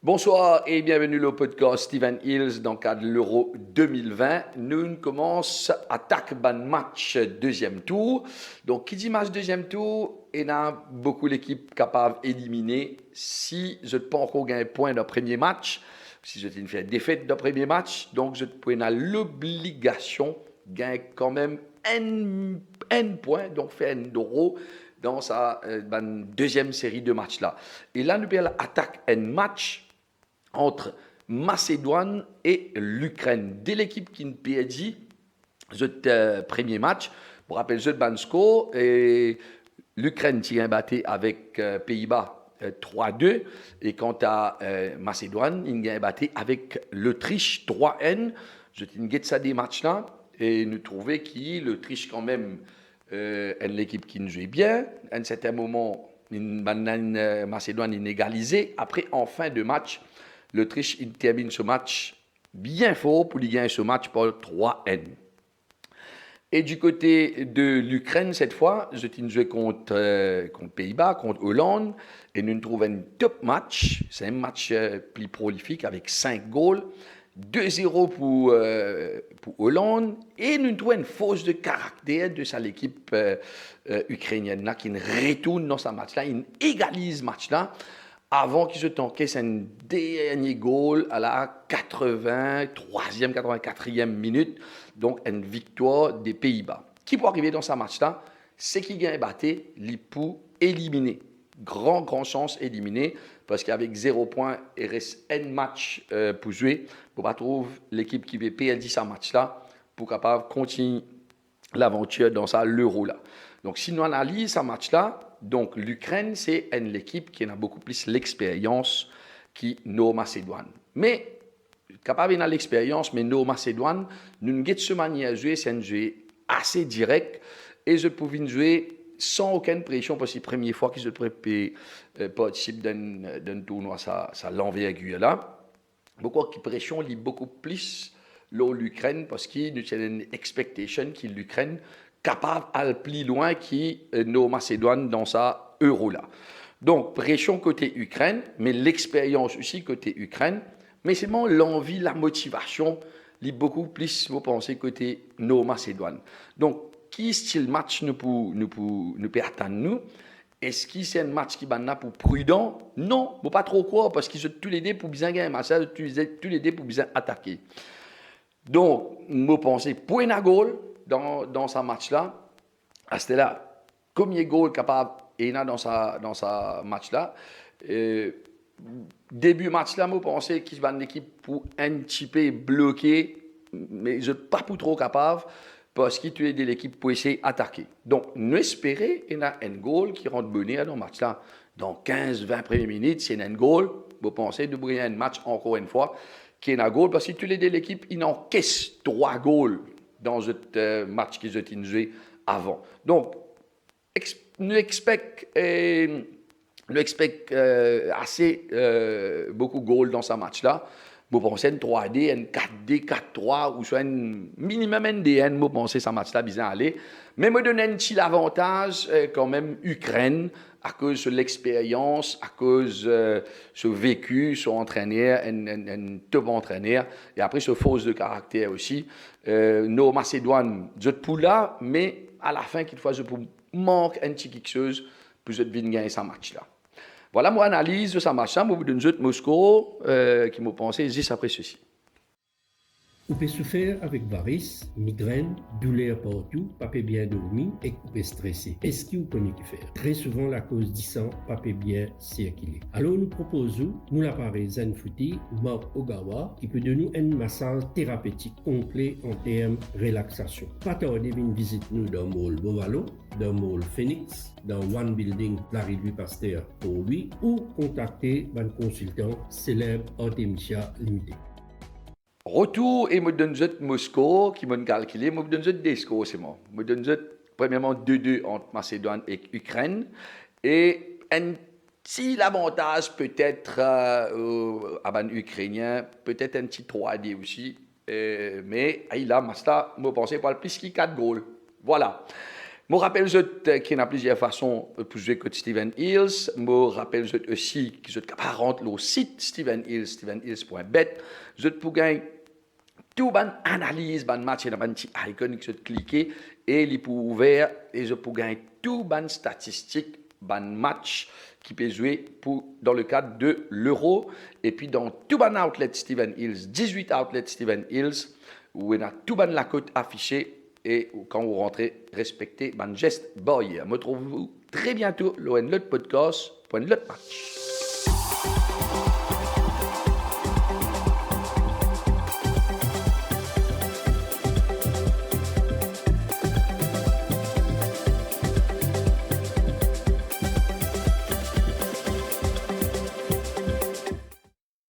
Bonsoir et bienvenue au podcast Steven Hills dans le cadre de l'Euro 2020. Nous commençons attaque ban match deuxième tour. Donc, qui dit match deuxième tour, il y a beaucoup d'équipes capables d'éliminer. Si je ne peux pas encore gagner point dans le premier match, si je fais défaite dans le premier match, donc je peux l'obligation de gagner quand même un point, donc faire un euro dans sa deuxième série de matchs là. Et là, nous attaque un match entre Macédoine et l'Ukraine. Dès l'équipe qui ne perdit ce premier match, pour rappeler le Bansko, et l'Ukraine tient battu avec Pays-Bas 3-2, et quant à Macédoine, il a battu avec l'Autriche 3-N. Je t'ai ça des matchs là, et nous trouvons que l'Autriche quand même est l'équipe qui nous jouait bien. À un certain moment, Macédoine inégalisé. Après, en fin de match, l'Autriche termine ce match bien fort pour gagner ce match par 3-N. Et du côté de l'Ukraine, cette fois, je t'ai joué contre Pays-Bas, contre Hollande, et nous trouvons un top match. C'est un match plus prolifique avec 5 goals, 2-0 pour Hollande, et nous trouvons une force de caractère de l'équipe ukrainienne là, qui retourne dans ce match-là, il égalise ce match-là, avant qu'il se t'encaisse un dernier goal à la 83e, 84e minute, donc une victoire des Pays-Bas. Qui peut arriver dans ce match-là, c'est qu'il gagne battu, il peut éliminer. Grand chance éliminer, parce qu'avec 0 point, il reste un match pour jouer, pour pas trouver l'équipe qui veut perdre ce match-là, pour capable continuer l'aventure dans l'Euro là. Donc si nous analysons ce match-là, donc l'Ukraine, c'est une équipe qui a beaucoup plus l'expérience que nos Macédoine. Mais, capable de l'expérience, mais nos Macédoine, nous avons ce manière de jouer, c'est un jeu assez direct, et je pouvais jouer sans aucune pression, parce que c'est la première fois que je participe d'un tournoi, ça l'envergure là. Beaucoup de pression, il y a beaucoup plus l'Ukraine, parce qu'il y a une expectation que l'Ukraine capable d'aller plus loin que nos Macédoine dans sa euro là. Donc, pression côté Ukraine, mais l'expérience aussi côté Ukraine, mais c'est vraiment l'envie, la motivation, il y a beaucoup plus, vous pensez, côté nos Macédoine. Donc, qui style match nous peut attendre nous? Est-ce que c'est un match qui est pour prudent? Non, pas trop quoi, parce qu'ils ont tous les deux pour bien gagner un match, tous les deux pour bien attaquer. Donc, je pense, point à goal dans ce match-là, à ce là, combien de goals capable il y a dans ce match-là. Début match-là, je pensais qu'il va une équipe pour un petit peu bloquer, mais je ne suis pas trop capable, parce que tu es de l'équipe pour essayer d'attaquer. Donc, nous espérons qu'il y a un goal qui rentre bonheur dans le match-là. Dans 15-20 premières minutes, s'il y a un goal, vous pensez de briller un match encore une fois, qui est un goal, parce que tu es de l'équipe, il encaisse 3 goals dans ce match qu'ils ont joué avant. Donc, nous expectons assez beaucoup de goals dans ce match-là. Vous pensez un 3D, un 4D, 4-3, ou soit un minimum NDN, vous pensez ce match-là bien aller. Mais me donne un petit avantage quand même Ukraine, à cause de l'expérience, à cause de ce vécu, son entraîneur, un top entraîneur, et après ce force de caractère aussi. Nos Macédoine, je pour là, mais à la fin, quelquefois, je manque un petit quelque chose pour je devine gagner ce match-là. Voilà mon analyse de ce match-là. Je vous donne un Moscou qui m'a pensé juste après ceci. Vous pouvez souffrir avec varices, migraines, douleurs partout, pas bien dormir et vous pouvez stresser. Est-ce que vous connaissez qui faire? Très souvent, la cause du sang, pas bien circuler. Alors, nous proposons, nous l'appareil Zenfooty, Mark Ogawa, qui peut donner un massage thérapeutique complet en termes de relaxation. Pas tarder, une visite nous dans le mall Bovalo, dans le mall Phoenix, dans One Building, la Louis Pasteur pour lui, ou contacter un consultant célèbre Artemisia Limited. Retour et me donne mon score qui m'a calculé, me donne des scores, c'est moi. Me donne premièrement 2-2 entre Macédoine et Ukraine, et un petit avantage peut-être à ban ukrainien, peut-être un petit 3D aussi, mais là, Masta, me pensais pas le plus qui 4 goals. Voilà. Je rappelle qu'il y a plusieurs façons pour jouer contre Stephen Hills. Je rappelle aussi qu'ils ont rentrer le site Stephen Hills, stephenhills.bet. Je pour gagner tout ban analyse, ban match et ban petit icon que vous cliquez et il pour ouvert et je pour gagner tout ban statistique, ban match qui peut jouer dans le cadre de l'Euro et puis dans tout ban outlet Stephen Hills, 18 outlets Stephen Hills où il y a tout ban la cote affichée. Et quand vous rentrez, respectez mon geste boy. Me retrouvez-vous très bientôt, l'ON, le podcast, pour le match.